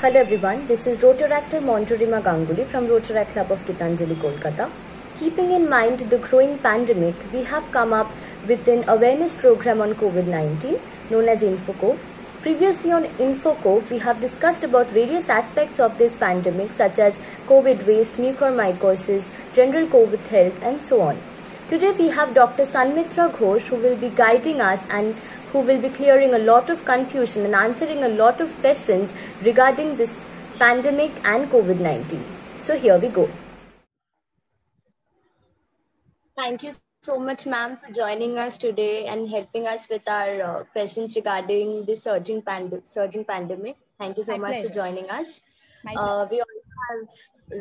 Hello everyone, this is Rotaractor Montorima Ganguly from Rotaract Club of Gitanjali, Kolkata. Keeping in mind the growing pandemic, we have come up with an awareness program on COVID-19 known as InfoCove. Previously on InfoCove, we have discussed about various aspects of this pandemic such as COVID waste, mucormycosis, general COVID health and so on. Today we have Dr. Sanmitra Ghosh who will be guiding us and who will be clearing a lot of confusion and answering a lot of questions regarding this pandemic and COVID-19. So here we go. Thank you so much, ma'am, for joining us today and helping us with our questions regarding this surging pandemic. Thank you so much for joining us. We also have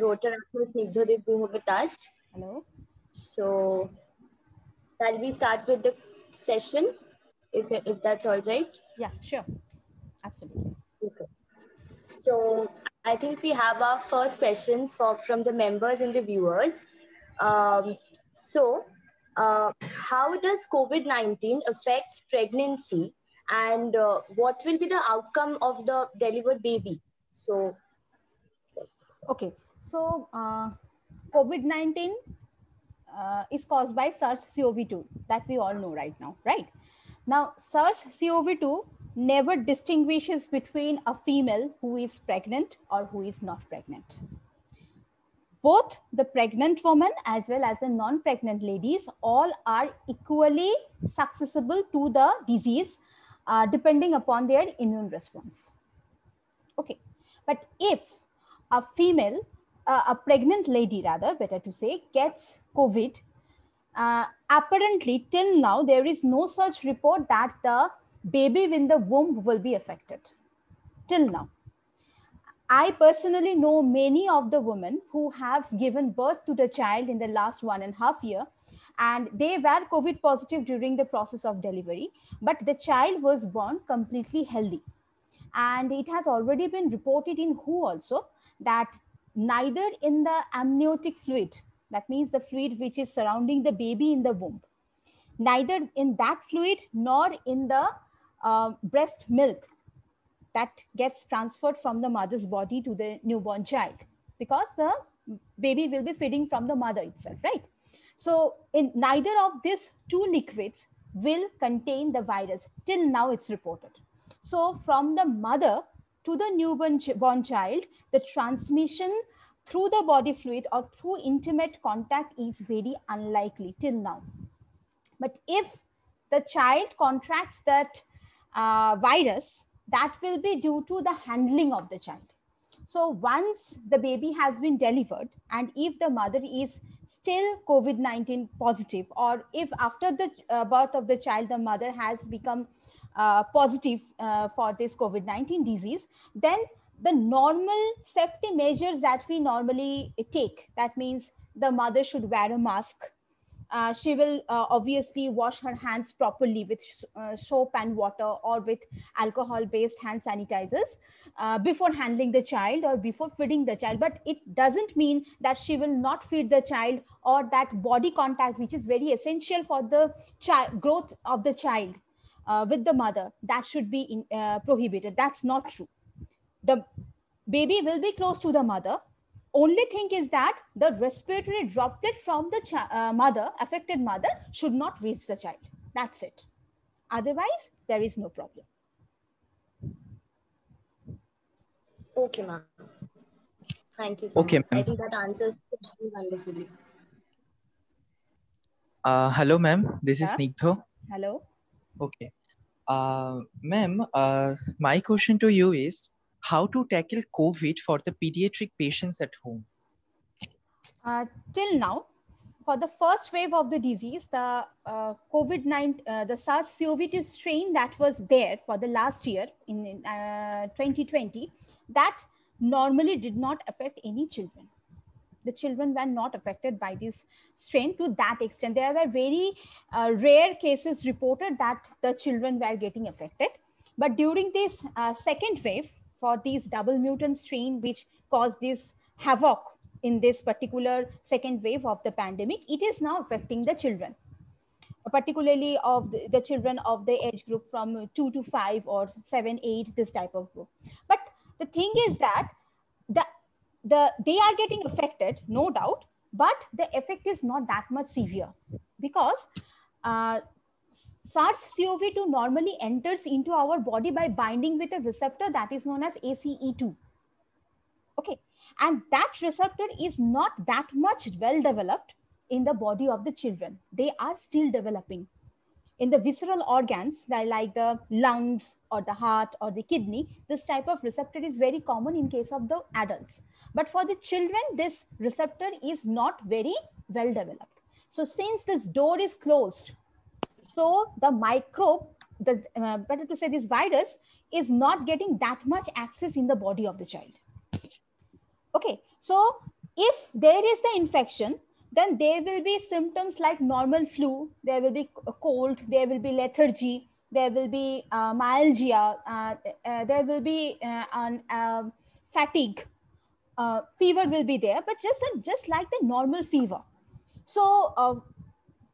Rotaractor Snigdha Debu with us. Hello. So, shall we start with the session, if that's all right? Yeah, sure. Absolutely. Okay. So, I think we have our first questions from the members and the viewers. How does COVID-19 affect pregnancy and what will be the outcome of the delivered baby? So, okay. So, COVID-19 is caused by SARS-CoV-2 that we all know right now, right? Now, SARS-CoV-2 never distinguishes between a female who is pregnant or who is not pregnant. Both the pregnant woman as well as the non-pregnant ladies all are equally susceptible to the disease depending upon their immune response. Okay, but if a female, a pregnant lady rather, better to say, gets COVID, apparently till now there is no such report that the baby in the womb will be affected till now. I personally know many of the women who have given birth to the child in the last 1.5 years, and they were COVID positive during the process of delivery, but the child was born completely healthy. And it has already been reported in WHO also that neither in the amniotic fluid, that means the fluid which is surrounding the baby in the womb, neither in that fluid nor in the breast milk that gets transferred from the mother's body to the newborn child, because the baby will be feeding from the mother itself, right? So in neither of these two liquids will contain the virus till now it's reported. So from the mother to the newborn child, the transmission through the body fluid or through intimate contact is very unlikely till now. But if the child contracts that virus, that will be due to the handling of the child. So once the baby has been delivered, and if the mother is still COVID-19 positive, or if after the birth of the child, the mother has become positive for this COVID-19 disease, then the normal safety measures that we normally take, that means the mother should wear a mask. She will obviously wash her hands properly with soap and water or with alcohol-based hand sanitizers before handling the child or before feeding the child. But it doesn't mean that she will not feed the child, or that body contact, which is very essential for the growth of the child with the mother, that should be prohibited. That's not true. The baby will be close to the mother. Only thing is that the respiratory droplet from the affected mother should not reach the child. That's it. Otherwise, there is no problem. okay, ma'am. Thank you so much. I think that answers the question wonderfully. Hello, ma'am. This is Snigdha. Hello. Okay. Ma'am, my question to you is, how to tackle COVID for the pediatric patients at home? Till now, for the first wave of the disease, the COVID-19, the SARS-CoV-2 strain that was there for the last year in 2020, that normally did not affect any children. The children were not affected by this strain to that extent. There were very rare cases reported that the children were getting affected. But during this second wave, for these double mutant strain, which caused this havoc in this particular second wave of the pandemic, it is now affecting the children, particularly of the children of the age group from 2 to 5 or 7, 8, this type of group. But The thing is that they are getting affected, no doubt, but the effect is not that much severe because SARS-CoV-2 normally enters into our body by binding with a receptor that is known as ACE2. Okay, and that receptor is not that much well developed in the body of the children. They are still developing. In the visceral organs, like the lungs or the heart or the kidney, this type of receptor is very common in case of the adults. But for the children, this receptor is not very well developed. So since this door is closed, so the microbe, better to say this virus, is not getting that much access in the body of the child. Okay, so if there is the infection, then there will be symptoms like normal flu, there will be a cold, there will be lethargy, there will be myalgia, there will be fatigue, fever will be there, but just like the normal fever. So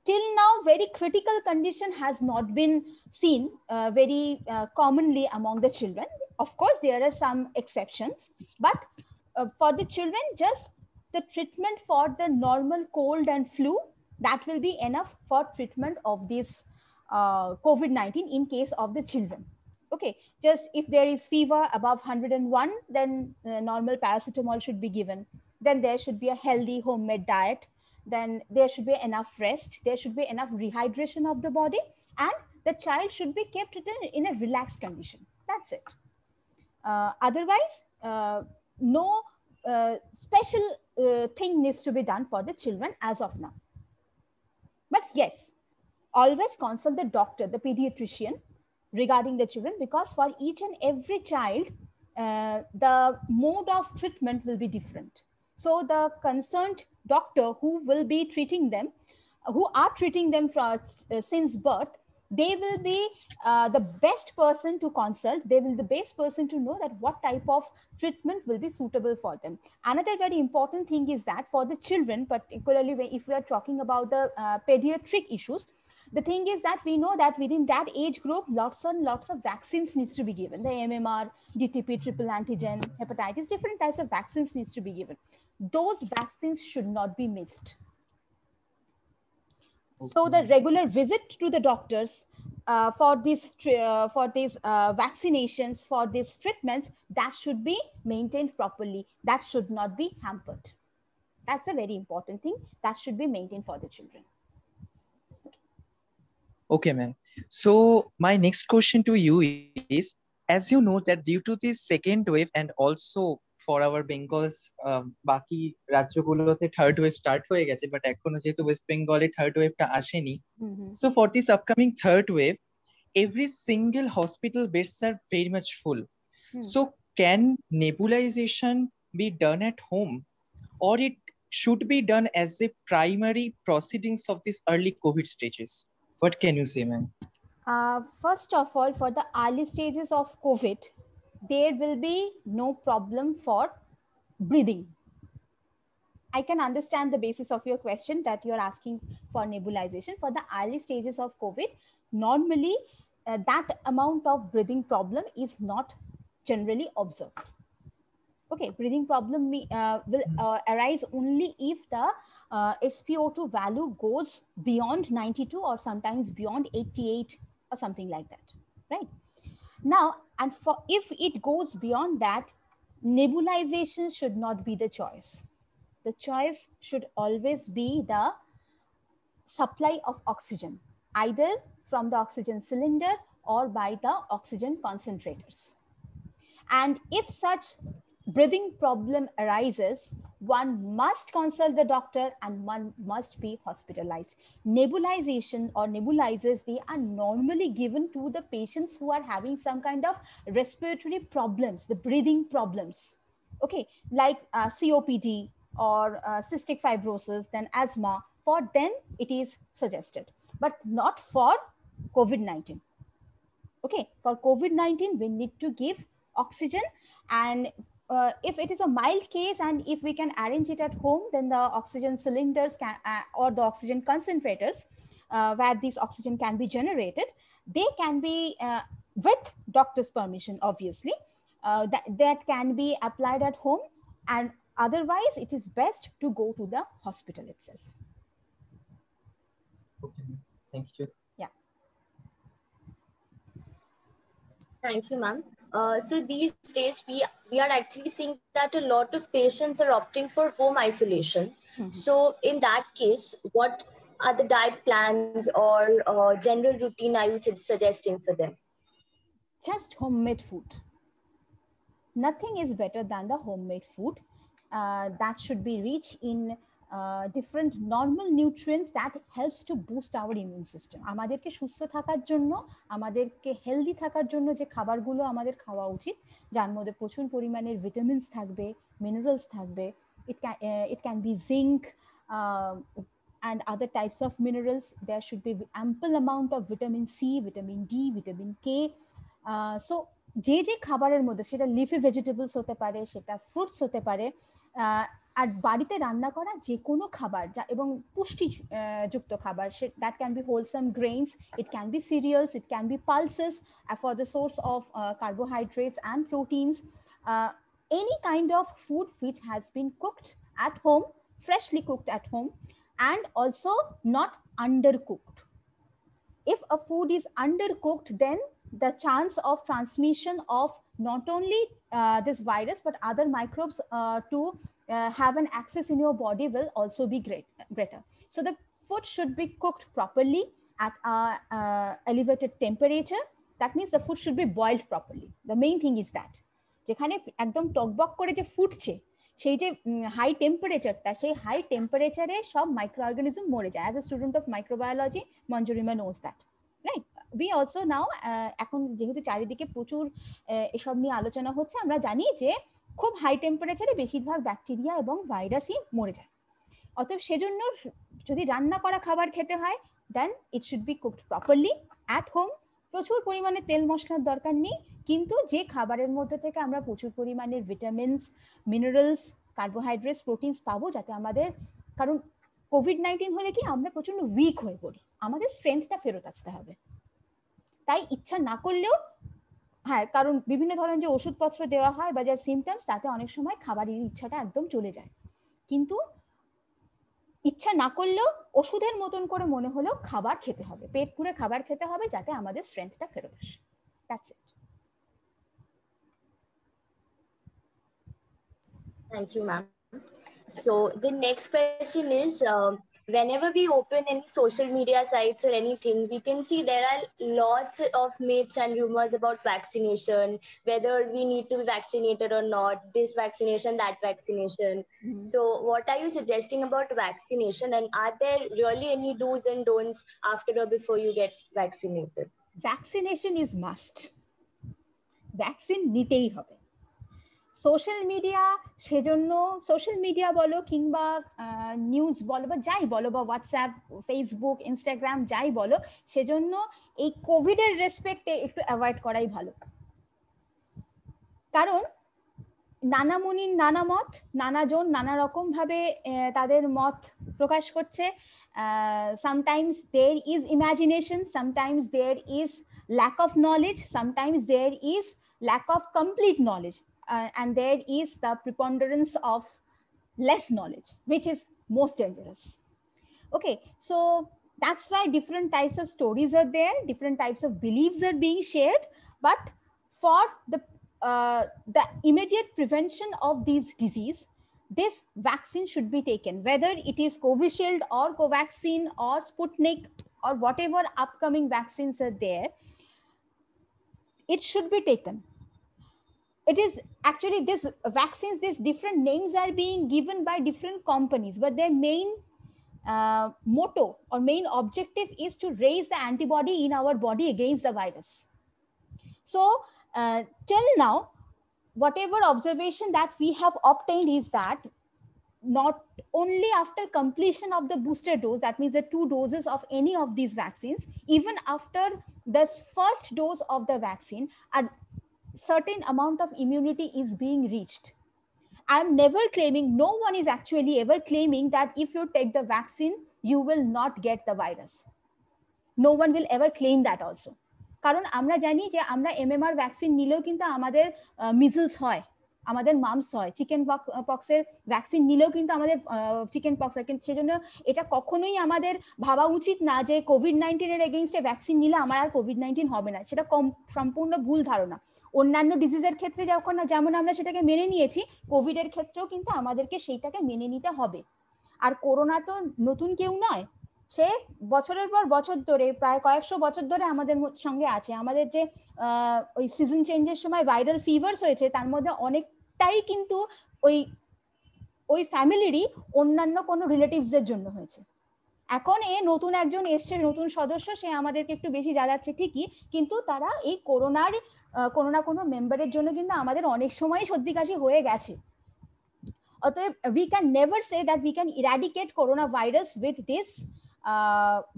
till now, very critical condition has not been seen very commonly among the children. Of course, there are some exceptions, but for the children, just the treatment for the normal cold and flu, that will be enough for treatment of this COVID-19 in case of the children. Okay, just if there is fever above 101, then normal paracetamol should be given. Then there should be a healthy homemade diet. Then there should be enough rest. There should be enough rehydration of the body, and the child should be kept in a relaxed condition. That's it. Otherwise, no special thing needs to be done for the children as of now. But yes, always consult the doctor, the pediatrician, regarding the children, because for each and every child, the mode of treatment will be different. So the concerned doctor who will be treating them, who are treating them since birth, they will be the best person to consult. They will be the best person to know that what type of treatment will be suitable for them. Another very important thing is that for the children, particularly if we are talking about the pediatric issues, the thing is that we know that within that age group, lots and lots of vaccines needs to be given. The MMR, DTP, triple antigen, hepatitis, different types of vaccines needs to be given. Those vaccines should not be missed. Okay. So the regular visit to the doctors for these vaccinations, for these treatments, that should be maintained properly. That should not be hampered. That's a very important thing that should be maintained for the children. Okay, ma'am. So my next question to you is, as you know that due to this second wave and also for our Bengal's বাকি রাজ্যগুলোতে third wave start হয়ে গেছে, but এখনো যেহেতু West Bengal third wave টা আসেনি. So for this upcoming third wave, every single hospital beds are very much full. So can nebulization be done at home, or it should be done as a primary proceedings of these early COVID stages? What can you say, ma'am? First of all, for the early stages of COVID, there will be no problem for breathing. I can understand the basis of your question that you're asking for nebulization. For the early stages of COVID, normally that amount of breathing problem is not generally observed. Okay, breathing problem will arise only if the SpO2 value goes beyond 92 or sometimes beyond 88 or something like that, right? Now, and if it goes beyond that, nebulization should not be the choice. The choice should always be the supply of oxygen, either from the oxygen cylinder or by the oxygen concentrators. And if such breathing problem arises, one must consult the doctor and one must be hospitalized. Nebulization or nebulizers, they are normally given to the patients who are having some kind of respiratory problems, the breathing problems. Okay, like COPD or cystic fibrosis, then asthma. For them, it is suggested, but not for COVID-19. Okay, for COVID-19, we need to give oxygen, and if it is a mild case and if we can arrange it at home, then the oxygen cylinders can, or the oxygen concentrators where this oxygen can be generated, they can be with doctor's permission, obviously, that can be applied at home, and otherwise it is best to go to the hospital itself. Okay, thank you. Yeah. Thank you, ma'am. So these days we are actually seeing that a lot of patients are opting for home isolation. So in that case, what are the diet plans or general routine are you suggesting for them? Just homemade food. Nothing is better than the homemade food. That should be rich in different normal nutrients that helps to boost our immune system. আমাদেরকে সুস্থ থাকার জন্য, আমাদেরকে healthy থাকার জন্য যে খাবারগুলো আমাদের খাওয়া উচিত, যার মধ্যে প্রচুর পরিমাণের ভিটামিনস থাকবে, মিনারেলস থাকবে, it can be zinc and other types of minerals. There should be ample amount of vitamin C, vitamin D, vitamin K. So যে যে খাবারের মধ্যে, সেটা লিফি ভেজিটেবলস হতে পারে, সেটা ফ্রুটস হতে পারে, আর বাড়িতে রান্না করা যে কোনো খাবার এবং পুষ্টি যুক্ত খাবার, that can be wholesome grains, it can be serials, it can be pulses for the source of carbohydrates and proteins. Any kind of food which has been cooked at home, freshly cooked at home, and also not undercooked. If a food is undercooked, then the chance of transmission of not only this virus but other microbes to have an access in your body will also be greater. So the food should be cooked properly at elevated temperature. That means the food should be boiled properly. The main thing is that যেখানে একদম টকবক করে যে ফুটছে, সেই যে high টেম্পারেচারটা, সেই হাই টেম্পারেচারে সব মাইক্রো অর্গানিজম মরে যায়. As a student of microbiology, Manjurima knows that, right? We also know, এখন যেহেতু চারিদিকে প্রচুর এসব নিয়ে আলোচনা হচ্ছে, আমরা জানি যে খুব হাই টেম্পারেচারে বেশিরভাগ ব্যাকটেরিয়া এবং ভাইরাসই মরে যায়. অতএব সেজন্য যদি রান্না করা খাবার খেতে হয়, then it should be cooked properly at home. প্রচুর পরিমাণে তেল মশলার দরকার নেই, কিন্তু যে খাবারের মধ্যে থেকে আমরা প্রচুর পরিমাণের ভিটামিনস, মিনারেলস, কার্বোহাইড্রেটস, প্রোটিনস পাবো, যাতে আমাদের, কারণ কোভিড-19 হলে কি আমরা প্রচন্ড উইক হয়ে পড়ি, আমাদের স্ট্রেংথটা ফেরত আসতে হবে. তাই ইচ্ছা না করলেও, হ্যাঁ, কারণ বিভিন্ন ধরনের যে ওষুধপত্র দেওয়া হয় বা যে সিমটমস, তাতে অনেক সময় খাবারের ইচ্ছাটা একদম চলে যায়, কিন্তু ইচ্ছা না করলেও ওষুধের মতন করে মনে হলেও খাবার খেতে হবে, পেট পুরে খাবার খেতে হবে, যাতে আমাদের স্ট্রেংথটা ফেরত আসে. That's it. Thank you, ma'am. So the next question is, whenever we open any social media sites or anything, we can see there are lots of myths and rumors about vaccination, whether we need to be vaccinated or not, this vaccination, that vaccination. So what are you suggesting about vaccination, and are there really any do's and don'ts after or before you get vaccinated? Vaccination is must. Vaccine নিতেই হবে. Social media, সেজন্য social media বলো কিংবা news বলো বা যাই বলো, বা হোয়াটসঅ্যাপ, ফেসবুক, ইনস্টাগ্রাম যাই বলো, সেজন্য এই কোভিডের রেসপেক্টে একটু অ্যাভয়েড করাই ভালো. কারণ নানা মুনির নানা মত, নানাজন নানা রকম ভাবে তাদের মত প্রকাশ করছে. Sometimes there is imagination, sometimes there is lack of knowledge, sometimes there is lack of complete knowledge. And there is the preponderance of less knowledge, which is most dangerous. Okay, so that's why different types of stories are there, different types of beliefs are being shared. But for the immediate prevention of these disease, this vaccine should be taken, whether it is Covishield or Covaxin or Sputnik or whatever upcoming vaccines are there. It should be taken. It is actually, this vaccines, these different names are being given by different companies, but their main motto or main objective is to raise the antibody in our body against the virus. So till now, whatever observation that we have obtained is that not only after completion of the booster dose, that means the 2 doses of any of these vaccines, even after the first dose of the vaccine, a certain amount of immunity is being reached. I'm never claiming, no one is actually ever claiming that if you take the vaccine, you will not get the virus. No one will ever claim that also. কারণ আমরা জানি যে আমরা MMR vaccine নিলেও কিন্তু আমাদের measles হয়, আমাদের মামস হয়, চিকেন পক্সের ভ্যাকসিন নিলেও কিন্তু আমাদের চিকেন পক্স হয়। কিন্তু সেজন্য এটা কখনোই আমাদের ভাবা উচিত না যে কোভিড-19 এগেইনস্টে ভ্যাকসিন নিলে আমার আর কোভিড-19 হবে না, সেটা সম্পূর্ণ ভুল ধারণা। অন্যান্য ডিজিজের ক্ষেত্রে যেমন আমরা সেটাকে মেনে নিয়েছি, কোভিডের ক্ষেত্রেও কিন্তু আমাদেরকে সেইটাকে মেনে নিতে হবে। আর করোনা তো নতুন কেউ নয়, সে বছরের পর বছর ধরে, প্রায় কয়েকশো বছর ধরে আমাদের সঙ্গে আছে। আমাদের যে ওই সিজন চেঞ্জের সময় ভাইরাল ফিভারস হয়েছে, তার মধ্যে অনেকটাই কিন্তু ওই ফ্যামিলিরই অন্যান্য কোনো রিলেটিভসদের জন্য হয়েছে। এখন নতুন একজন এসছে, নতুন সদস্য, সে আমাদেরকে একটু বেশি জ্বালাচ্ছে ঠিকই, কিন্তু তারা এই করোনার কোনো না কোনো মেম্বারের জন্য কিন্তু আমাদের অনেক সময় সর্দি কাশি হয়ে গেছে। অতএব we can never say that we can eradicate coronavirus with this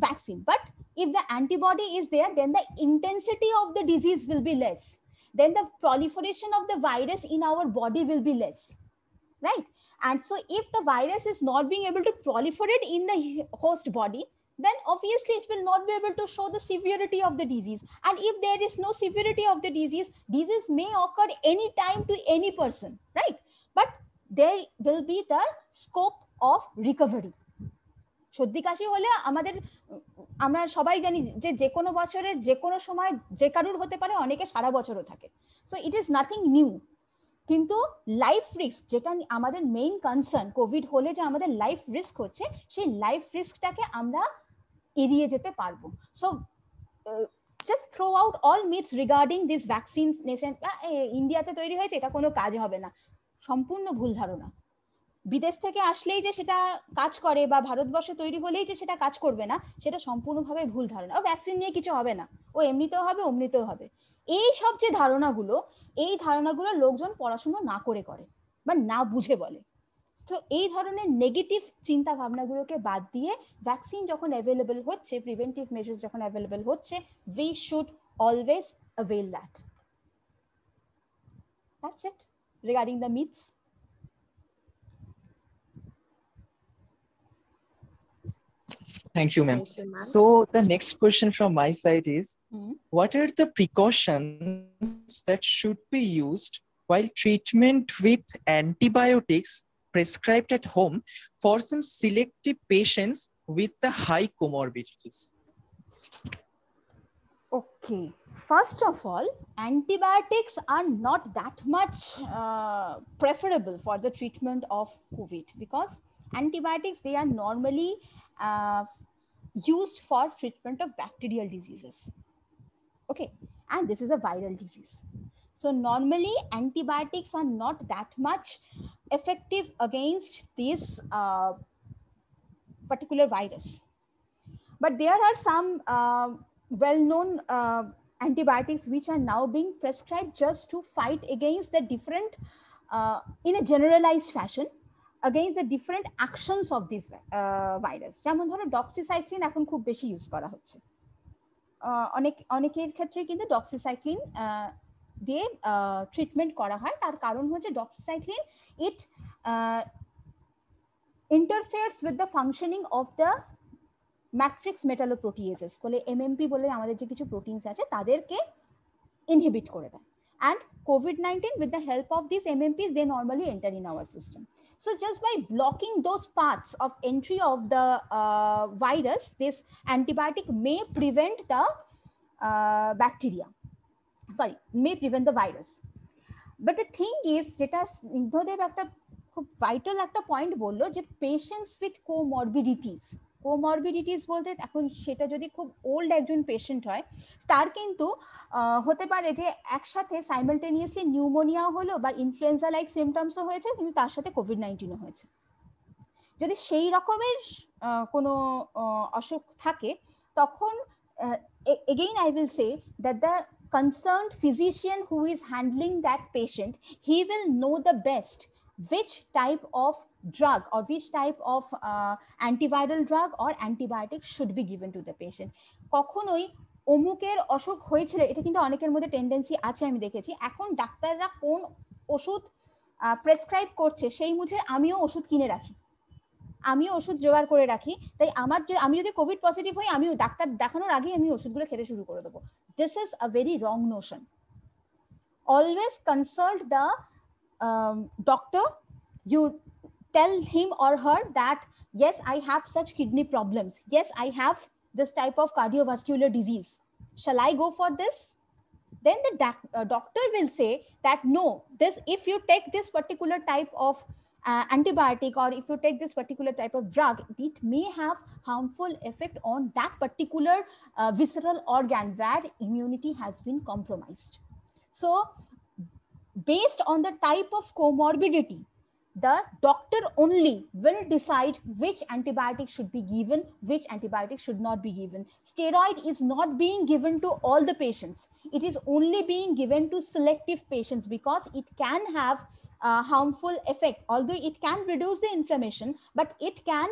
vaccine, but if the antibody is there, then the intensity of the disease will be less, then the proliferation of the virus in our body will be less, right? And so if the virus is not being able to proliferate in the host body, then obviously it will not be able to show the severity of the disease. And if there is no severity of the disease may occur any time to any person, right? But there will be the scope of recovery. সর্দি কাশি হলে আমরা সবাই জানি যে যে কোনো বছরে যে কোনো সময় যে কারুর হতে পারে, অনেকে সারা বছরও থাকে। So it is nothing new. কিন্তু লাইফ রিস্ক, যেটা আমাদের মেইন কনসার্ন, কোভিড হলে যে আমাদের লাইফ রিস্ক হচ্ছে, সেই লাইফ রিস্কটাকে আমরা এড়িয়ে যেতে পারবো। So just throw out all myths regarding this vaccination. ইন্ডিয়াতে তৈরি হয়েছে, এটা কোনো কাজ হবে না, সম্পূর্ণ ভুল ধারণা। বিদেশ থেকে আসলেই যে সেটা কাজ করে, বা ভারতবর্ষে তৈরি হলেই যে সেটা কাজ করবে না, সেটা সম্পূর্ণভাবে ভুল ধারণা। ও ভ্যাকসিন নিয়ে কিছু হবে না, ও এমনিতেও হবে অমনিতেও হবে, এই সব যে ধারণাগুলো, এই ধারণাগুলো লোকজন পড়াশুনো না করে বা না বুঝে বলে। তো এই ধরনের নেগেটিভ চিন্তা ভাবনাগুলোকে বাদ দিয়ে ভ্যাকসিন যখন অ্যাভেলেবল হচ্ছে, প্রিভেন্টিভ মেজার্স যখন অ্যাভেলেবল হচ্ছে, we should always avail that. That's it regarding the myths. Thank you, ma'am. So the next question from my side is, what are the precautions that should be used while treatment with antibiotics prescribed at home for some selective patients with the high comorbidities? Okay, first of all, antibiotics are not that much preferable for the treatment of COVID, because antibiotics, they are normally used for treatment of bacterial diseases. Okay, and this is a viral disease. So normally antibiotics are not that much effective against this particular virus. But there are some well-known antibiotics which are now being prescribed just to fight against the different, in a generalized fashion, against the different actions of this virus. যেমন ধরো doxycycline এখন খুব বেশি use করা হচ্ছে, অনেকের ক্ষেত্রে কিন্তু ডক্সিসাইক্লিন দিয়ে ট্রিটমেন্ট করা হয়। তার কারণ হচ্ছে doxycycline it interferes with the functioning of the matrix metalloproteases বলে, MMP বলে আমাদের যে কিছু প্রোটিনস আছে তাদেরকে ইনহিবিট করে দেয়। And COVID-19, with the help of these MMPs, they normally enter in our system. So just by blocking those paths of entry of the virus, this antibiotic may prevent the may prevent the virus. But the thing is, যেটা স্নিগ্ধদেব একটা খুব vital একটা point বললো, যে patients with comorbidities বলতে এখন সেটা যদি খুব ওল্ড একজন পেশেন্ট হয়, তার কিন্তু হতে পারে যে একসাথে সাইমালটেনিয়াসলি নিউমোনিয়া হলো বা ইনফ্লুয়েঞ্জা লাইক সিমটমসও হয়েছে, কিন্তু তার সাথে কোভিড-19ও হয়েছে। যদি সেই রকমের কোনো অসুখ থাকে, তখন again I will say that the concerned physician who is handling that patient, he will know the best which type of drug or which type of antiviral drug or antibiotic should be given to the patient. কখনোই অমুকের অসুখ হয়েছিল, এটা কিন্তু অনেকের মধ্যে tendency আছে, আমি দেখেছি। এখন ডাক্তাররা কোন ওষুধ প্রেসক্রাইব করছে সেই মুঝে আমিও ওষুধ কিনে রাখি, আমি ওষুধ জোগাড় করে রাখি, তাই আমি যদি কোভিড পজিটিভ হই আমি ডাক্তার দেখানোর আগে আমি ওষুধগুলো খেতে শুরু করে দেবো। This is a very wrong Notion. Always consult the doctor. You tell him or her that yes, I have such kidney problems, yes, I have this type of cardiovascular disease, shall I go for this? Then the doctor will say that no, this, if you take this particular type of antibiotic, or if you take this particular type of drug, it may have harmful effect on that particular visceral organ where immunity has been compromised. So based on the type of comorbidity, the doctor only will decide which antibiotic should be given, which antibiotic should not be given. Steroid is not being given to all the patients. It is only being given to selective patients because it can have harmful effect. Although it can reduce the inflammation, but it can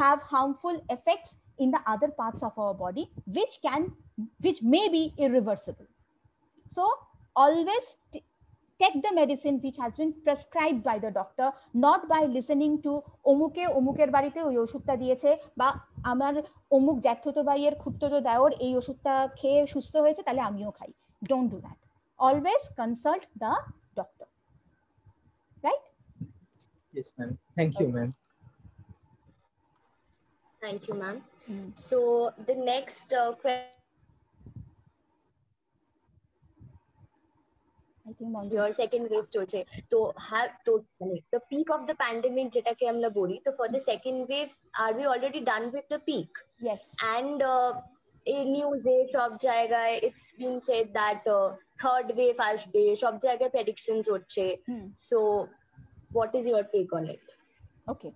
have harmful effects in the other parts of our body, which may be irreversible. So always take the medicine which has been prescribed by the doctor, not by listening to omuke omuker barite oi oshutta diyeche ba amar omuk জ্যাঠতো ভাইয়ের খুড়তো দাওর এই ওষুধটা খেয়ে সুস্থ হয়েছে তাহলে আমিও খাই. Don't do that. Always consult the doctor. Right? Yes, ma'am. Thank you, ma'am. Thank you, ma'am. So the next question. I think your second wave চলছে তো মানে the peak of the pandemic যেটাকে আমরা বলি, তো for the second wave are we already done with the peak? Yes. And এই নিউজে সব জায়গায় it's been said that third wave আসবে, সব জায়গায় predictions হচ্ছে. So what is your take on it? Okay.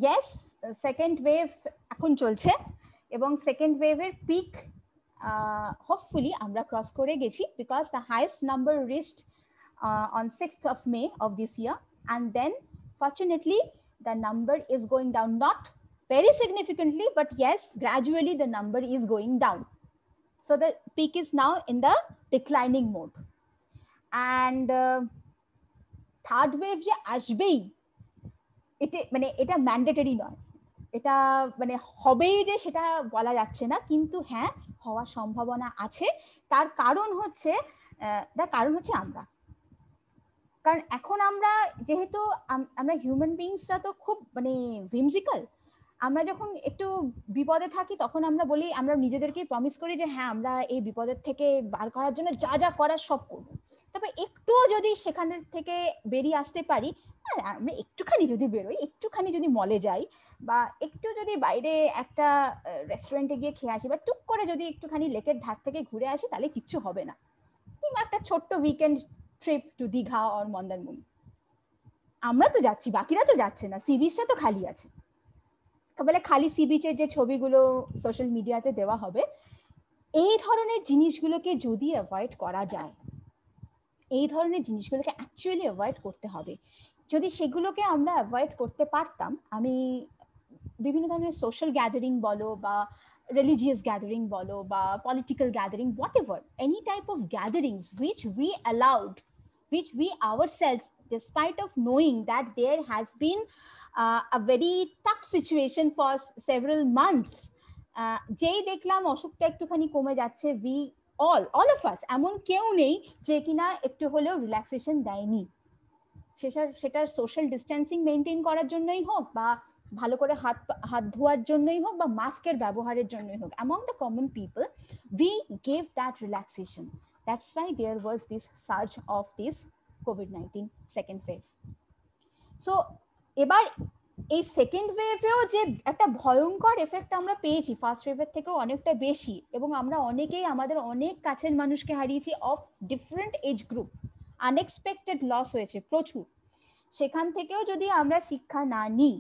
Yes, second wave এখন চলছে এবং second wave এর peak hopefully আমরা cross করে গেছি, because the highest number reached on 6th of May of this year, and then fortunately the number is going down, not very significantly, but yes, gradually the number is going down. So the peak is now in the declining mode, and third wave যে আসবেই এটা mandatory নয়, এটা মানে হবেই যে সেটা বলা যাচ্ছে না, কিন্তু হ্যাঁ হওয়ার সম্ভাবনা আছে। তার কারণ হচ্ছে আমরা, কারণ এখন আমরা যেহেতু আমরা হিউম্যান বিংসরা তো খুব মানে whimsical, আমরা যখন একটু বিপদে থাকি তখন আমরা বলি, আমরা নিজেদেরকে প্রমিস করি যে হ্যাঁ আমরা এই বিপদের থেকে বার করার জন্য যা যা করার সব করবো। তবে একটুও যদি সেখান থেকে বেরিয়ে আসতে পারি, আমরা একটুখানি যদি বেরোই, একটুখানি যদি মলে যাই, বা একটু যদি বাইরে একটা রেস্টুরেন্টে গিয়ে খেয়ে আসি, বা টুক করে যদি একটুখানি লেকের ধার থেকে ঘুরে আসি, তাহলে কিচ্ছু হবে না। কিংবা একটা ছোট্ট weekend trip to Digha or Mandarmani, আমরা তো যাচ্ছি, বাকিরা তো যাচ্ছে না, সি বিচটা তো খালি আছে। বলে খালি সি বিচের যে ছবিগুলো সোশ্যাল মিডিয়াতে দেওয়া হবে, এই ধরনের জিনিসগুলোকে যদি অ্যাভয়েড করা যায়, এই ধরনের জিনিসগুলোকে অ্যাকচুয়ালি অ্যাভয়েড করতে হবে। যদি সেগুলোকে আমরা অ্যাভয়েড করতে পারতাম, আমি বিভিন্ন ধরনের সোশ্যাল গ্যাদারিং বলো বা religious gathering bolo ba political gathering, whatever, any type of gatherings which we allowed, which we ourselves, despite of knowing that there has been a very tough situation for several months, যেই দেখলাম অসুখটা একটুখানি কমে যাচ্ছে, we all of us, এমন কেউ নেই যে কিনা একটু হলেও রিল্যাক্সেশন দেয়নি। সেটার সোশ্যাল ডিস্টেন্সিং মেনটেন করার জন্যই হোক, বা ভালো করে হাত ধোয়ার জন্যই হোক, বা মাস্কের ব্যবহারের জন্যই হোক, among the common people we gave that relaxation. That's why there was this surge of this COVID-19 second wave. So এবার এই সেকেন্ড ওয়েভেও যে একটা ভয়ঙ্কর এফেক্ট আমরা পেয়েছি ফার্স্ট ওয়েভের থেকেও অনেকটা বেশি, এবং আমরা অনেকেই আমাদের অনেক কাছের মানুষকে হারিয়েছি of different age group, unexpected loss হয়েছে প্রচুর। সেখান থেকেও যদি আমরা শিক্ষা না নিই,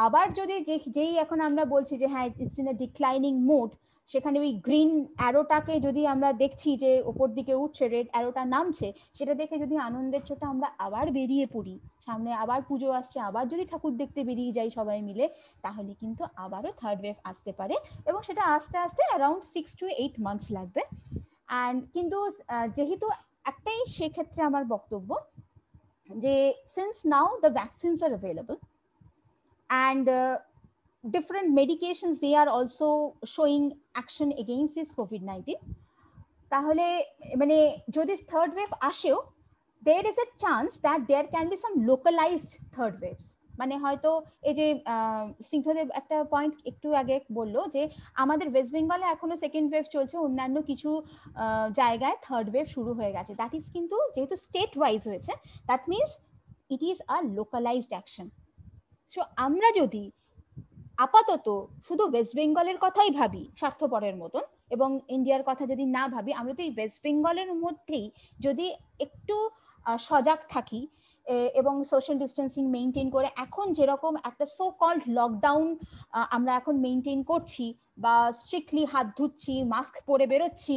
আবার যদি যেই এখন আমরা বলছি যে হ্যাঁ it's in a declining mode, সেখানে ওই গ্রিন অ্যারোটাকে যদি আমরা দেখছি যে ওপর দিকে উঠছে, রেড অ্যারোটা নামছে, সেটা দেখে যদি আনন্দের চোটে আমরা আবার বেরিয়ে পড়ি, সামনে আবার পুজো আসছে, আবার যদি ঠাকুর দেখতে বেরিয়ে যাই সবাই মিলে, তাহলে কিন্তু আবারও থার্ড ওয়েভ আসতে পারে, এবং সেটা আস্তে আস্তে অ্যারাউন্ড 6 to 8 months লাগবে। অ্যান্ড কিন্তু যেহেতু একটাই সেক্ষেত্রে আমার বক্তব্য যে since now the vaccines R available, and different medications, they are also showing action against this COVID-19. তাহলে মানে যদি থার্ড ওয়েভ আসেও, there is a chance that there can be some localized third waves. মানে হয়তো এই যে সিংহদেব একটা point একটু আগে বললো যে আমাদের ওয়েস্ট বেঙ্গলে এখনো সেকেন্ড ওয়েভ চলছে, অন্যান্য কিছু জায়গায় থার্ড ওয়েভ শুরু হয়ে গেছে। দ্যাট ইজ কিন্তু যেহেতু স্টেট ওয়াইজ হয়েছে, that means it is a localised action. So আমরা যদি আপাতত শুধু ওয়েস্ট বেঙ্গলের কথাই ভাবি স্বার্থপরের মতন, এবং ইন্ডিয়ার কথা যদি না ভাবি, আমরা তো এই ওয়েস্ট বেঙ্গলের মধ্যেই যদি একটু সজাগ থাকি এবং সোশ্যাল ডিস্টেন্সিং মেনটেন করে, এখন যেরকম একটা সো কল্ড লকডাউন আমরা এখন মেনটেন করছি, বা স্ট্রিক্টলি হাত ধুচ্ছি, মাস্ক পরে বেরোচ্ছি,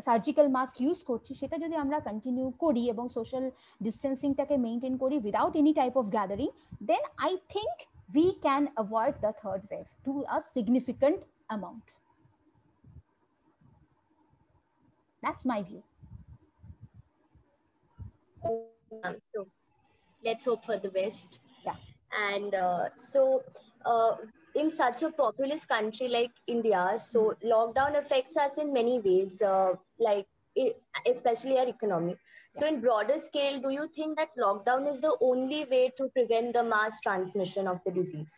সার্জিক্যাল মাস্ক ইউজ করছি, সেটা যদি আমরা কন্টিনিউ করি এবং সোশ্যাল ডিস্টেন্সিংটাকে মেনটেন করি without any type of gathering, then I think we can avoid the third wave to a significant amount. That's my view. So let's hope for the best. Yeah. And in such a populous country like India, so lockdown affects us in many ways, especially our economy. So in broader scale, do you think that lockdown is the only way to prevent the mass transmission of the disease?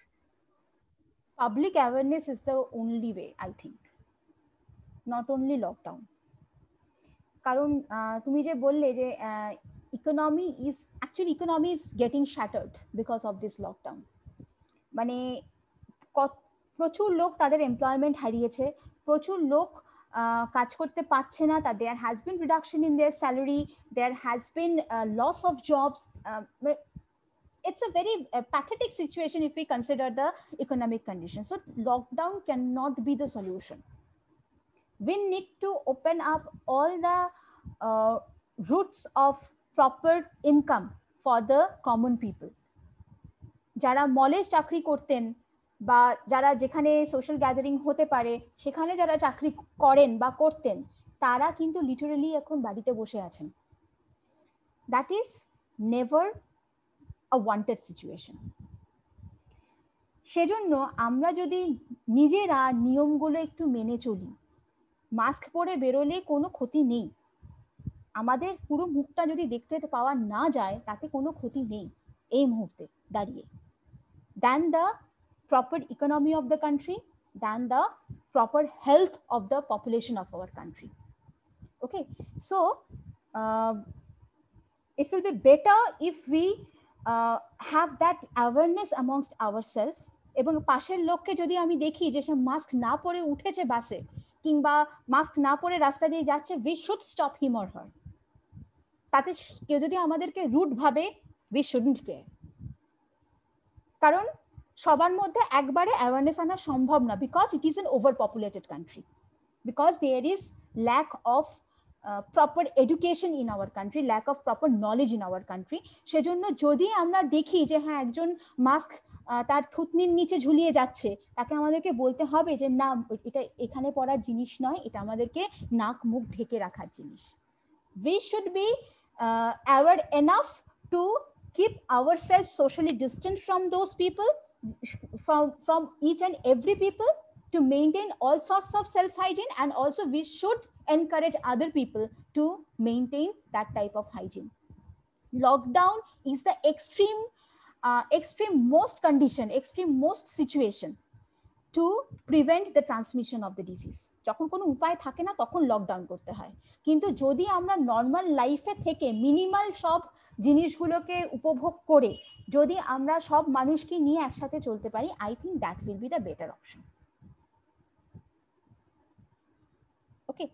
Public awareness is the only way, I think. Not only lockdown. কারণ তুমি যে বললে যে economy is getting shattered because of this lockdown. মানে প্রচুর লোক তাদের employment হারিয়েছে, প্রচুর লোক কাজ করতে পারছে না, তা there has been reduction in their salary, there has been loss of jobs. It's a very pathetic situation if we consider the economic conditions. So lockdown cannot be the solution. We need to open up all the routes of proper income for the common people. যারা মলে চাকরি করতেন বা যারা যেখানে social gathering হতে পারে সেখানে যারা চাকরি করেন বা করতেন, তারা কিন্তু লিটারালি এখন বাড়িতে বসে আছেন। That is never a wanted situation. সেজন্য আমরা যদি নিজেরা নিয়মগুলো একটু মেনে চলি, মাস্ক পরে বেরোলে কোনো ক্ষতি নেই, আমাদের পুরো মুখটা যদি দেখতে পাওয়া না যায় তাতে কোনো ক্ষতি নেই এই মুহূর্তে দাঁড়িয়ে, than the proper economy of the country, than the proper health of the population of our country. Okay, so it will be better if we have that awareness amongst ourselves, এবং পাশের লোককে যদি আমি দেখি যে সে মাস্ক না পরে উঠেছে বাসে কিংবা মাস্ক না পরে রাস্তা দিয়ে যাচ্ছে, we should stop him or her. তাতে কেউ যদি আমাদেরকে রুড ভাবে, we shouldn't care. কারণ সবার মধ্যে একবারে অ্যাওয়ারনেস আনা সম্ভব না, because it is an over populated country, because there is lack of proper education in our country, lack of proper knowledge in our country. সেজন্য যদি আমরা দেখি যে হ্যাঁ একজন মাস্ক তার থুতনির নিচে ঝুলিয়ে যাচ্ছে, তাকে আমাদেরকে বলতে হবে যে না, এটা এখানে পড়ার জিনিস নয়, এটা আমাদেরকে নাক মুখ ঢেকে রাখার জিনিস। We should be aware enough to keep ourselves socially distant from those people, from each and every people, to maintain all sorts of self hygiene, and also we should encourage other people to maintain that type of hygiene. Lockdown is the extreme most condition, extreme most situation to prevent the transmission of the disease. যখন কোনো উপায় থাকে না তখন lockdown করতে হয়, কিন্তু যদি আমরা নর্মাল লাইফে থেকে মিনিমাল সব জিনিসগুলোকে উপভোগ করে যদি আমরা সব মানুষকে নিয়ে একসাথে চলতে পারি, I think that will be the better option. Okay,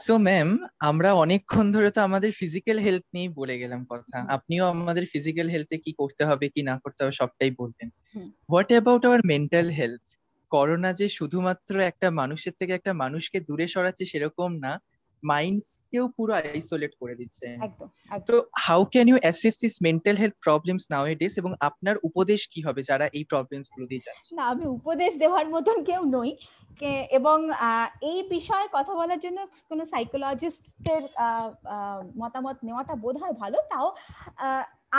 so ma'am, আমরা অনেকক্ষণ ধরে তো আমাদের ফিজিক্যাল হেলথ নিয়ে বলে গেলাম কথা, আপনিও আমাদের ফিজিক্যাল হেলথে কি করতে হবে কি না করতে হবে সবটাই বললেন। What about our mental health? Corona যে শুধুমাত্র একটা মানুষের থেকে একটা মানুষকে দূরে সরাচ্ছে সেরকম না, মাইন্ডকেও পুরো আইসোলেট করে দিচ্ছে। একদম তো how can you assess this mental health problems nowadays, এবং আপনার উপদেশ কি হবে যারা এই প্রবলেমস গুলো দিয়ে যাচ্ছে? না, আমি উপদেশ দেওয়ার মতন কেউ নই, এবং এই বিষয়ে কথা বলার জন্য কোনো সাইকোলজিস্টের মতামত নেওয়াটা বোধহয় ভালো। তাও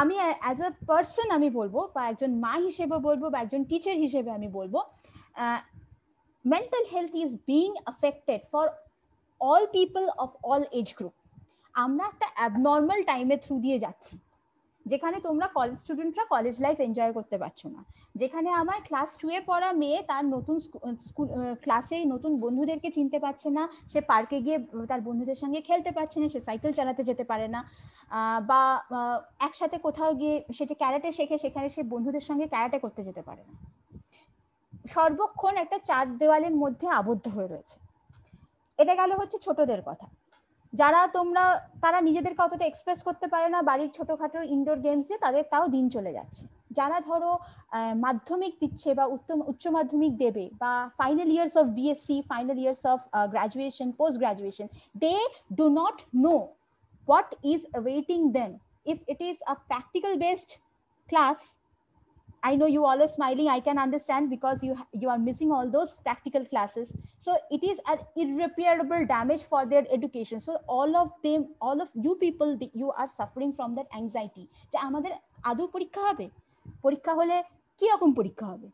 আমি অ্যাজ আ পার্সন আমি বলবো, বা একজন মা হিসেবে বলবো, বা একজন টিচার হিসেবে আমি বলবো, mental health is being affected for all people of all age group. আমরা একটা অ্যাবনর্মাল টাইমের থ্রু দিয়ে যাচ্ছি, যেখানে তোমরা কলেজ স্টুডেন্টরা কলেজ লাইফ এনজয় করতে পারছো না, যেখানে আমার ক্লাস 2 এ পড়া মেয়ে তার নতুন স্কুল ক্লাসে নতুন বন্ধুদেরকে চিনতে পারছে না, সে পার্কে গিয়ে তার বন্ধুদের সঙ্গে খেলতে পারছে না, সে সাইকেল চালাতে যেতে পারে না, বা একসাথে কোথাও গিয়ে সে যে ক্যারাটে শেখে সেখানে সে বন্ধুদের সঙ্গে ক্যারাটে করতে যেতে পারে না, সর্বক্ষণ একটা চার দেওয়ালের মধ্যে আবদ্ধ হয়ে রয়েছে। এটা গেল হচ্ছে ছোটদের কথা। যারা তারা নিজেদেরকে অতটা এক্সপ্রেস করতে পারে না বাড়ির ছোটখাটো ইনডোর গেমসে, তাদের তাও দিন চলে যাচ্ছে। যারা ধরো মাধ্যমিক দিচ্ছে বা উচ্চ মাধ্যমিক দেবে, বা final years of BSc, final years of graduation, post graduation, they do not know what is awaiting them. If it is a practical based class, I know you all are smiling, I can understand, because you are missing all those practical classes. So it is an irreparable damage for their education. So all of you people, you are suffering from that anxiety যে আমাদের আদৌ পরীক্ষা হবে, পরীক্ষা হলে কি রকম পরীক্ষা হবে,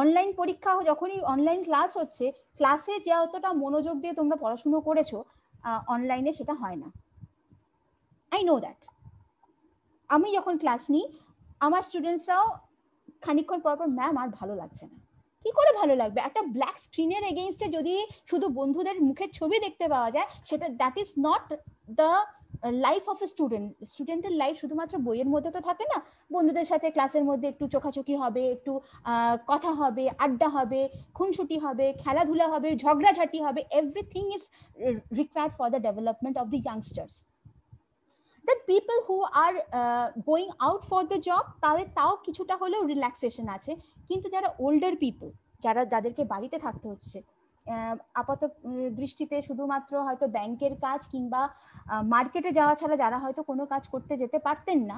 অনলাইন পরীক্ষা যখনই অনলাইন ক্লাস হচ্ছে, ক্লাসে যে অতটা মনোযোগ দিয়ে তোমরা পড়াশুনো করেছো অনলাইনে সেটা হয় না। I know that. আমি যখন ক্লাস নিই আমার স্টুডেন্টসরাও খানিকক্ষণ পর পর, ম্যাম আর ভালো লাগছে না। কি করে ভালো লাগবে? একটা ব্ল্যাক স্ক্রিনের এগেইনস্টে যদি শুধু বন্ধুদের মুখের ছবি দেখতে পাওয়া যায়, সেটা that is not the life of a student. স্টুডেন্টের লাইফ শুধুমাত্র বইয়ের মধ্যে তো থাকে না, বন্ধুদের সাথে ক্লাসের মধ্যে একটু চোখাচোখি হবে, একটু কথা হবে, আড্ডা হবে, খুনসুটি হবে, খেলাধুলা হবে, ঝগড়াঝাটি হবে। Everything is required for the development of the youngsters. that people who are going out for the job, তাদের তাও কিছুটা হলেও রিল্যাক্সেশন আছে, কিন্তু যারা ওল্ডার পিপল, যাদেরকে বাড়িতে থাকতে হচ্ছে আপাত দৃষ্টিতে শুধুমাত্র হয়তো ব্যাংকের কাজ কিংবা মার্কেটে যাওয়া ছাড়া যারা হয়তো কোনো কাজ করতে যেতে পারতেন না,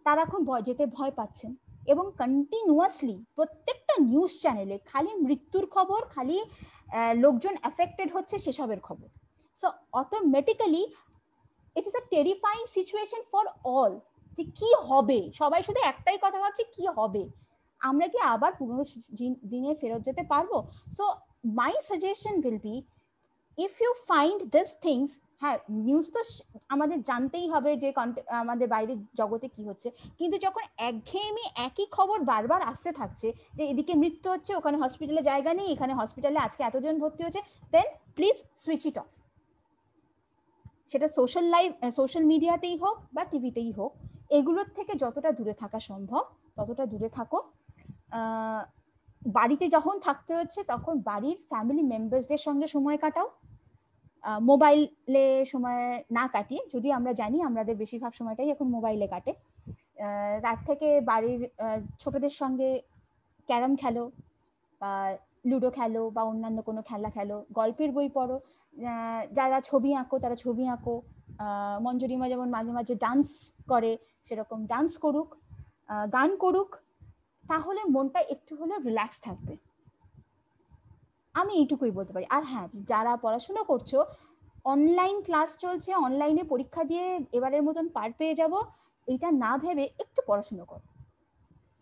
তারা এখন যেতে ভয় পাচ্ছেন। এবং কন্টিনিউয়াসলি প্রত্যেকটা নিউজ চ্যানেলে খালি মৃত্যুর খবর, খালি লোকজন অ্যাফেক্টেড হচ্ছে সেসবের খবর। So automatically it is a terrifying situation for all, যে কি হবে, সবাই শুধু একটাই কথা ভাবছে কি হবে, আমরা কি আবার পুরনো দিনে ফেরত যেতে পারবো? So my suggestion will be, if you find this things, হ্যাঁ নিউজ তো আমাদের জানতেই হবে যে আমাদের বাইরের জগতে কি হচ্ছে, কিন্তু যখন একঘেয়েমি একই খবর বারবার আসতে থাকছে যে এদিকে মৃত্যু হচ্ছে, ওখানে হসপিটালে জায়গা নেই, এখানে হসপিটালে আজকে এতজন ভর্তি হচ্ছে, দেন প্লিজ সুইচ ইট অফ। সেটা সোশ্যাল মিডিয়াতেই হোক বা টিভিতেই হোক, এগুলোর থেকে যতটা দূরে থাকা সম্ভব ততটা দূরে থাকো। বাড়িতে যখন থাকতে হচ্ছে তখন বাড়ির ফ্যামিলি মেম্বার্সদের সঙ্গে সময় কাটাও, মোবাইলে সময় না কাটিয়ে, যদি আমরা জানি আমাদের বেশিরভাগ সময়টাই এখন মোবাইলে কাটে, তার থেকে বাড়ির ছোটদের সঙ্গে ক্যারাম খেলো বা লুডো খেলো বা অন্যান্য কোনো খেলা খেলো, গল্পের বই পড়ো, যারা ছবি আঁকো তারা ছবি আঁকো, মঞ্জুরিমা যেমন মাঝে মাঝে ডান্স করে সেরকম ডান্স করুক, গান করুক, তাহলে মনটা একটু হলেও রিল্যাক্স থাকবে। আমি এইটুকুই বলতে পারি। আর হ্যাঁ, যারা পড়াশোনা করছো, অনলাইন ক্লাস চলছে, অনলাইনে পরীক্ষা দিয়ে এবারের মতন পার পেয়ে যাব, এটা না ভেবে একটু পড়াশোনা করো,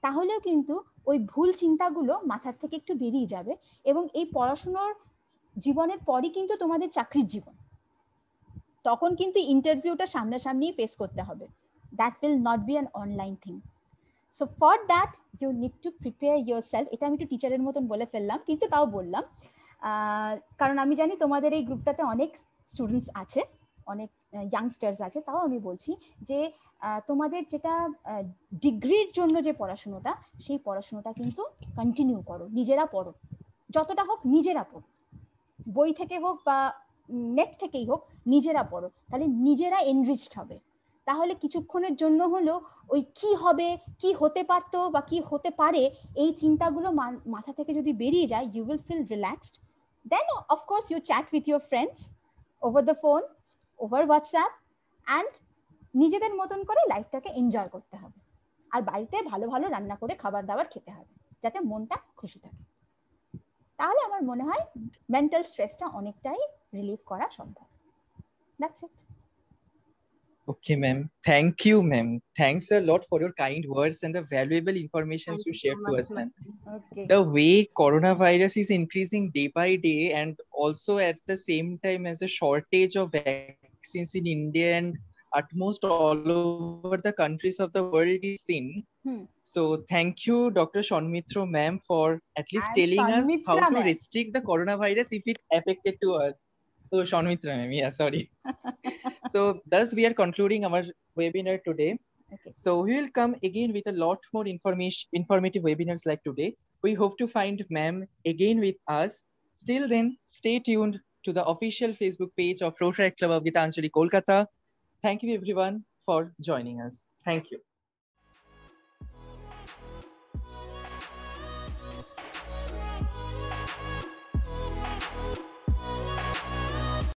তাহলেও কিন্তু ওই ভুল চিন্তাগুলো মাথার থেকে একটু বেরিয়ে যাবে। এবং এই পড়াশোনার জীবনের পরই কিন্তু তোমাদের চাকরির জীবন, তখন কিন্তু ইন্টারভিউটা সামনাসামনি ফেস করতে হবে। That will not be an online thing. So for that you need to prepare yourself. এটা আমি একটু টিচারের মতন বলে ফেললাম, কিন্তু তাও বললাম, কারণ আমি জানি তোমাদের এই গ্রুপটাতে অনেক স্টুডেন্টস আছে, অনেক ইয়াংস্টার্স আছে, তাও আমি বলছি যে তোমাদের যেটা ডিগ্রির জন্য যে পড়াশুনোটা, সেই পড়াশুনোটা কিন্তু কন্টিনিউ করো, নিজেরা পড়ো, যতটা হোক নিজেরা পড়ো, বই থেকে হোক বা নেট থেকেই হোক, নিজেরা পড়ো, তাহলে নিজেরা এনরিচড হবে। তাহলে কিছুক্ষণের জন্য হলেও ওই কি হবে, কি হতে পারতো বা কি হতে পারে, এই চিন্তাগুলো মাথা থেকে যদি বেরিয়ে যায়, you will feel relaxed. Then of course you chat with your friends, over the phone, over WhatsApp, and নিজেদের মতন করে লাইফটাকে এনজয় করতে হবে, আর বাড়িতে ভালো ভালো রান্না করে খাবার দাবার খেতে হবে যাতে মনটা খুশি থাকে। তাহলে আমার মনে হয় মেন্টাল স্ট্রেসটা অনেকটাই রিলিভ করা সম্ভব। That's it. Okay, ma'am. Thank you, ma'am. Thanks a lot for your kind words and the valuable information you shared to us, ma'am. Okay. The way coronavirus is increasing day by day, and also at the same time as the shortage of vaccines in India and at most all over the countries of the world is seen. So thank you, Dr. Shanmitra ma'am, for at least telling us how to restrict the coronavirus if it affected to us. So Shanmitra ma'am, yeah, sorry. So thus we are concluding our webinar today. Okay. So we will come again with a lot more informative webinars like today. We hope to find ma'am again with us. Still then, stay tuned to the official Facebook page of Rotaract Club of Gitanjali, Kolkata. Thank you everyone for joining us. Thank you.